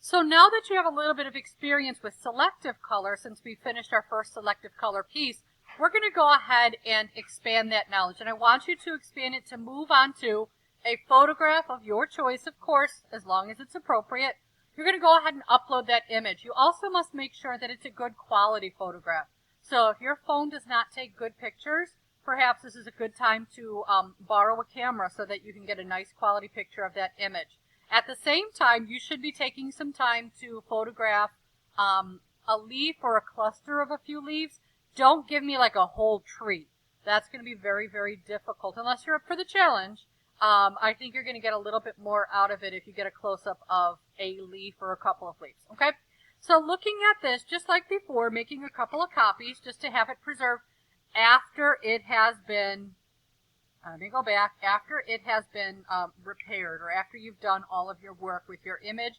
So now that you have a little bit of experience with selective color, since we finished our first selective color piece, we're going to go ahead and expand that knowledge. And I want you to expand it to move on to a photograph of your choice, of course, as long as it's appropriate. You're going to go ahead and upload that image. You also must make sure that it's a good quality photograph. So if your phone does not take good pictures, perhaps this is a good time to borrow a camera so that you can get a nice quality picture of that image. At the same time, you should be taking some time to photograph a leaf or a cluster of a few leaves. Don't give me like a whole tree. That's going to be very, very difficult unless you're up for the challenge. I think you're going to get a little bit more out of it if you get a close-up of a leaf or a couple of leaves. Okay? So looking at this, just like before, making a couple of copies just to have it preserved after it has been let me go back. After it has been repaired, or after you've done all of your work with your image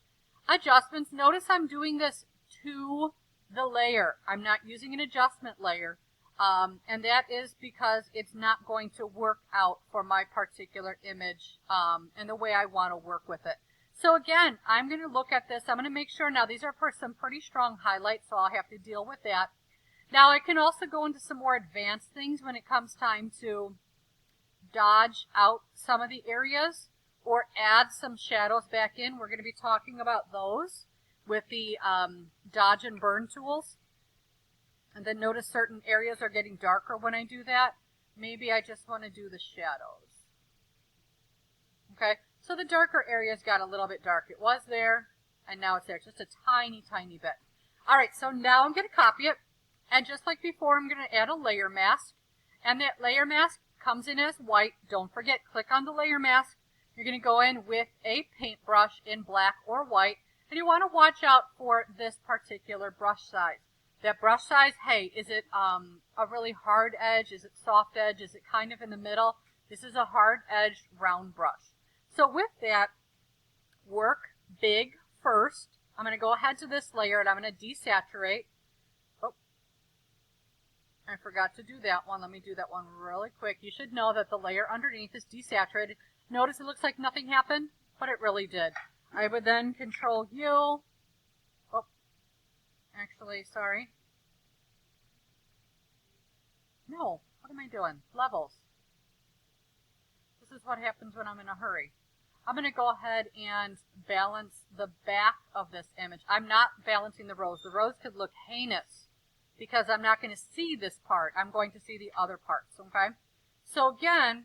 adjustments. Notice I'm doing this to the layer. I'm not using an adjustment layer. And that is because it's not going to work out for my particular image and the way I want to work with it. So again, I'm going to look at this. I'm going to make sure now these are for some pretty strong highlights, so I'll have to deal with that. Now I can also go into some more advanced things when it comes time to dodge out some of the areas or add some shadows back in. We're going to be talking about those with the dodge and burn tools. And then notice certain areas are getting darker when I do that. Maybe I just want to do the shadows. Okay, so the darker areas got a little bit dark. It was there, and now it's there. Just a tiny, tiny bit. All right, so now I'm going to copy it. And just like before, I'm going to add a layer mask. And that layer mask comes in as white. Don't forget, click on the layer mask. You're going to go in with a paintbrush in black or white. And you want to watch out for this particular brush size. That brush size, hey, is it a really hard edge? Is it soft edge? Is it kind of in the middle? This is a hard edged round brush. So with that, work big first. I'm going to go ahead to this layer and I'm going to desaturate. Oh, I forgot to do that one. Let me do that one really quick. You should know that the layer underneath is desaturated. Notice it looks like nothing happened, but it really did. I would then control U. Oh, actually, sorry. No, what am I doing? Levels. This is what happens when I'm in a hurry. I'm going to go ahead and balance the back of this image. I'm not balancing the rows. The rows could look heinous because I'm not going to see this part. I'm going to see the other parts, okay? So again,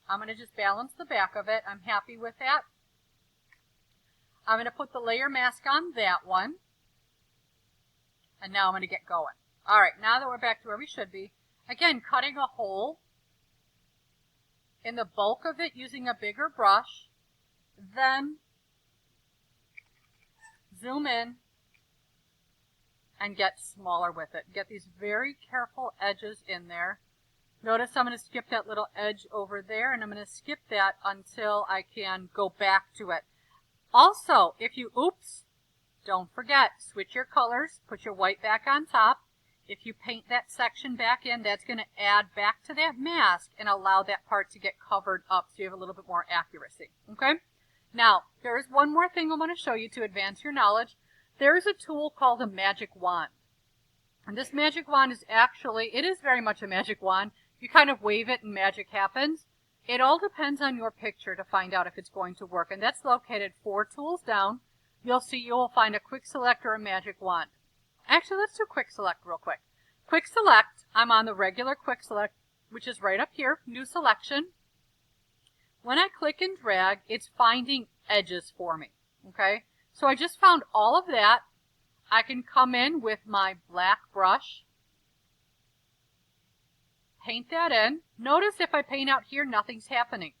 I'm going to just balance the back of it. I'm happy with that. I'm going to put the layer mask on that one. And now I'm going to get going. All right, now that we're back to where we should be, again, cutting a hole in the bulk of it using a bigger brush, then zoom in and get smaller with it. Get these very careful edges in there. Notice I'm going to skip that little edge over there, and I'm going to skip that until I can go back to it. Also, if you, don't forget, switch your colors, put your white back on top. If you paint that section back in, that's going to add back to that mask and allow that part to get covered up so you have a little bit more accuracy. Okay? Now, there is one more thing I want to show you to advance your knowledge. There is a tool called a magic wand. And this magic wand is actually, it is very much a magic wand. You kind of wave it and magic happens. It all depends on your picture to find out if it's going to work. And that's located 4 tools down. You'll see you will find a quick select or a magic wand. Actually, let's do quick select real quick. Quick select, I'm on the regular quick select, which is right up here, new selection. When I click and drag, it's finding edges for me, okay? So I just found all of that. I can come in with my black brush, paint that in. Notice if I paint out here, nothing's happening.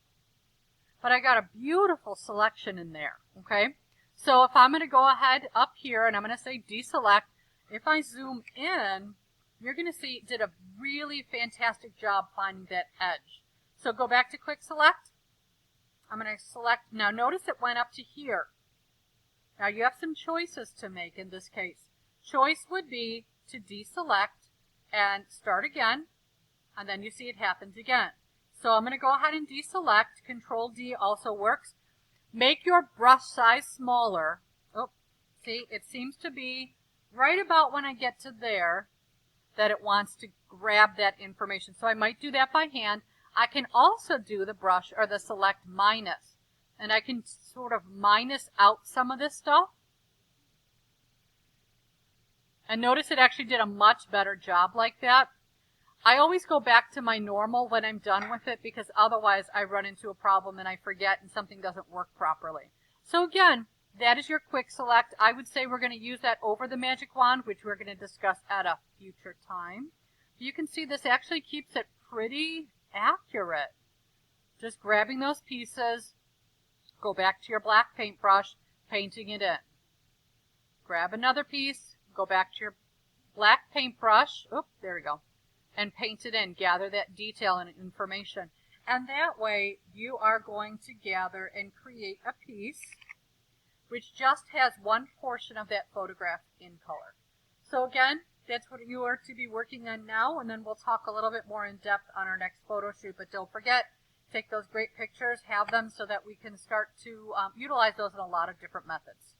But I got a beautiful selection in there, okay? So if I'm going to go ahead up here and I'm going to say deselect, if I zoom in, you're going to see it did a really fantastic job finding that edge. So go back to quick select. I'm going to select. Now notice it went up to here. Now you have some choices to make in this case. Choice would be to deselect and start again. And then you see it happens again. So I'm going to go ahead and deselect. Control D also works. Make your brush size smaller. Oh, See, it seems to be right about when I get to there that it wants to grab that information. So I might do that by hand. I can also do the brush or the select minus, and I can sort of minus out some of this stuff. And notice it actually did a much better job like that. I always go back to my normal when I'm done with it, because otherwise I run into a problem and I forget and something doesn't work properly. So again, that is your quick select. I would say we're going to use that over the magic wand, which we're going to discuss at a future time. You can see this actually keeps it pretty accurate. Just grabbing those pieces, go back to your black paintbrush, painting it in. Grab another piece, go back to your black paintbrush, oop, there we go, and paint it in, gather that detail and information. And that way you are going to gather and create a piece which just has one portion of that photograph in color. So again, that's what you are to be working on now, and then we'll talk a little bit more in depth on our next photo shoot. But don't forget, take those great pictures, have them so that we can start to utilize those in a lot of different methods.